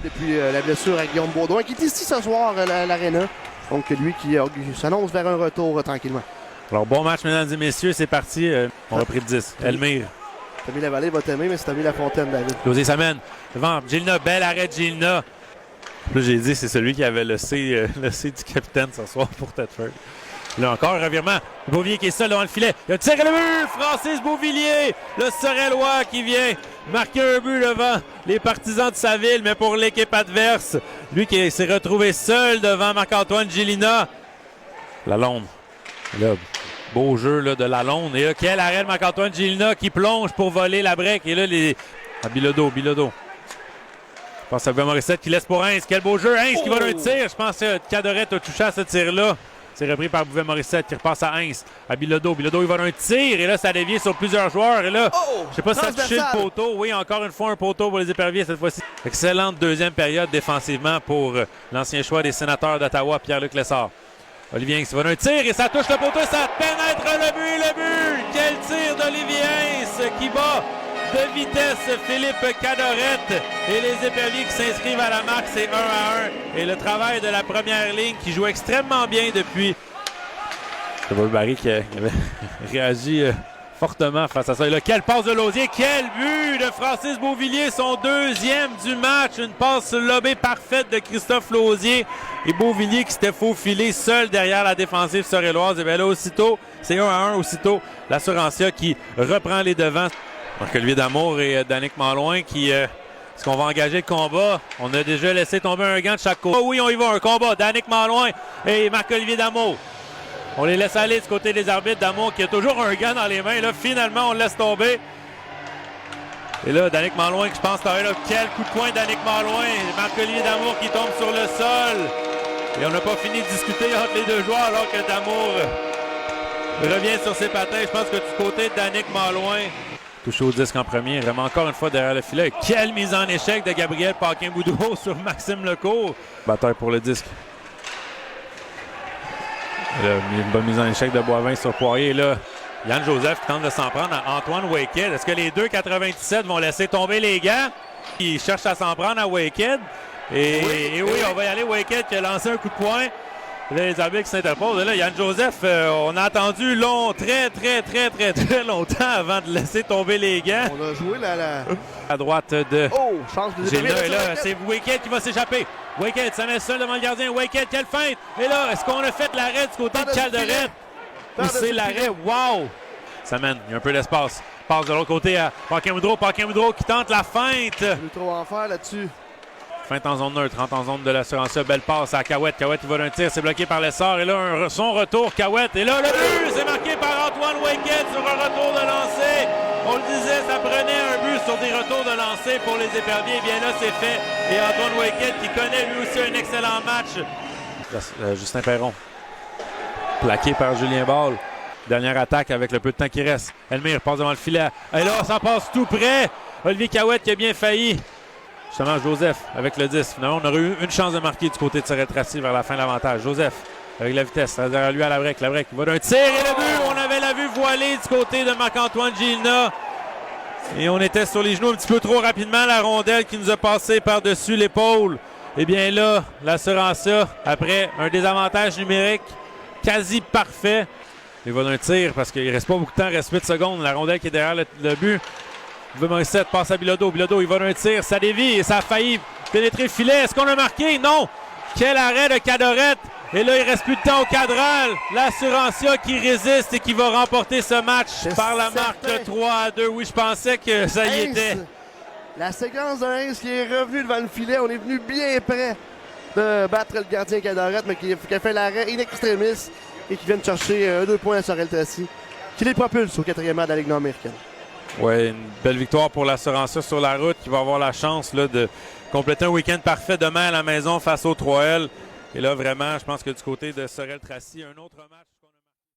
depuis la blessure à Guillaume Baudouin, qui est ici ce soir à l'Arena. Donc, lui qui s'annonce vers un retour tranquillement. Alors, bon match, mesdames et messieurs. C'est parti. On a pris le 10. Elmire. Tommy Lavallée va t'aimer, mais c'est Tommy Lafontaine, David. Closé s'amène devant Gilna. Bel arrêt de Gilna. Là, j'ai dit, c'est celui qui avait le C du capitaine ce soir pour Thetford. Là encore, un revirement. Beauvillier qui est seul devant le filet. Il a tiré le but. Francis Beauvillier, le Sorellois qui vient marquer un but devant les partisans de sa ville, mais pour l'équipe adverse. Lui qui s'est retrouvé seul devant Marc-Antoine Gélina. Lalonde. Là, beau jeu là, de Lalonde. Et là, quel arrêt de Marc-Antoine Gélina qui plonge pour voler la break. Et là, Bilodeau. Je pense à Morissette qui laisse pour Heinz. Quel beau jeu. Heinz qui va d'un tir. Je pense que Cadorette a touché à ce tir-là. C'est repris par Bouvet-Morissette qui repasse à Heinz. À Bilodeau. Bilodeau, il va d'un tir. Et là, ça a dévié sur plusieurs joueurs. Et là, je sais pas si ça a touché le poteau. Oui, encore une fois, un poteau pour les Éperviers cette fois-ci. Excellente deuxième période défensivement pour l'ancien choix des Sénateurs d'Ottawa, Pierre-Luc Lessard. Olivier Heinz va d'un tir et ça touche le poteau. Ça pénètre le but. Quel tir d'Olivier Heinz qui bat de vitesse Philippe Cadorette et les Éperviers qui s'inscrivent à la marque, c'est 1-1. Et le travail de la première ligne qui joue extrêmement bien depuis. C'est Paul Barry qui avait réagi fortement face à ça. Et là, quelle passe de Lausier, quel but de Francis Beauvillier, son deuxième du match. Une passe lobée parfaite de Christophe Lausier. Et Beauvillier qui s'était faufilé seul derrière la défensive sorelloise. Et bien là, aussitôt, c'est 1-1, aussitôt l'Assurantia qui reprend les devants. Marc-Olivier Damour et Danick Malouin qui... Est-ce qu'on va engager le combat? On a déjà laissé tomber un gant de chaque côté. Oh oui, on y va, un combat. Danick Malouin et Marc-Olivier Damour. On les laisse aller du côté des arbitres. Damour qui a toujours un gant dans les mains. Là, finalement, on le laisse tomber. Et là, Danick Malouin, je pense, là, quel coup de poing Danick Malouin. Marc-Olivier Damour qui tombe sur le sol. Et on n'a pas fini de discuter entre les deux joueurs alors que Damour revient sur ses patins. Je pense que du côté de Danick Malouin... Touché au disque en premier, vraiment encore une fois derrière le filet. Quelle mise en échec de Gabriel Paquin-Boudreau sur Maxime Lecourt. Bataille pour le disque. Là, une bonne mise en échec de Boivin sur Poirier. Et là, Yann Joseph qui tente de s'en prendre à Antoine Waked. Est-ce que les deux 97 vont laisser tomber les gants? Ils cherchent à s'en prendre à Waked. Et oui, on va y aller. Waked qui a lancé un coup de poing. Là, les arbitres qui s'interposent. Là, Yann Joseph, on a attendu très longtemps avant de laisser tomber les gants. On a joué à droite de chance de Gilna. Et là, c'est Waked qui va s'échapper. Waked, ça met seul devant le gardien. Waked, quelle feinte! Et là, est-ce qu'on a fait l'arrêt du côté de Calderette? Ou c'est l'arrêt? Wow! Ça mène, il y a un peu d'espace. Passe de l'autre côté à Paquin-Boudreau. Paquin-Boudreau qui tente la feinte. Il veut trop en faire là-dessus. Feinte en zone neutre, en zone de l'Assurantia. Belle passe à Cahouette. Cahouette, il va d'un tir, c'est bloqué par l'essor. Et là, son retour, Cahouette. Et là, le but, c'est marqué par Antoine Waked sur un retour de lancer. On le disait, ça prenait un but sur des retours de lancer pour les Éperviers. Et bien là, c'est fait. Et Antoine Waked qui connaît lui aussi un excellent match. Justin Perron. Plaqué par Julien Ball. Dernière attaque avec le peu de temps qui reste. Elmire passe devant le filet. Et là, ça passe tout près. Olivier Cahouette qui a bien failli. Justement, Joseph avec le 10. Finalement, on aurait eu une chance de marquer du côté de Sorel-Tracy vers la fin de l'avantage. Joseph avec la vitesse. Derrière lui à la break. La break, il va d'un tir et le but. On avait la vue voilée du côté de Marc-Antoine Gélina. Et on était sur les genoux un petit peu trop rapidement. La rondelle qui nous a passé par-dessus l'épaule. Et bien là, l'Assurantia, après un désavantage numérique quasi parfait, il va d'un tir parce qu'il ne reste pas beaucoup de temps. Il reste 8 secondes. La rondelle qui est derrière le but. Morissette passe à Bilodeau. Bilodeau, il va d'un tir. Ça dévie et ça a failli pénétrer le filet. Est-ce qu'on a marqué? Non! Quel arrêt de Cadorette! Et là, il reste plus de temps au cadral. L'Assurantia qui résiste et qui va remporter ce match par la marque de 3-2. Oui, je pensais que ça y était. La séquence de Heinz qui est revenu devant le filet. On est venu bien près de battre le gardien Cadorette, mais qui a fait l'arrêt in extremis et qui vient de chercher 2 points à Sorel-Tracy, qui les propulse au 4e rang de la Ligue nord-américaine. Oui, une belle victoire pour l'Assurantia sur la route qui va avoir la chance là, de compléter un week-end parfait demain à la maison face au 3L. Et là, vraiment, je pense que du côté de Sorel-Tracy, un autre match.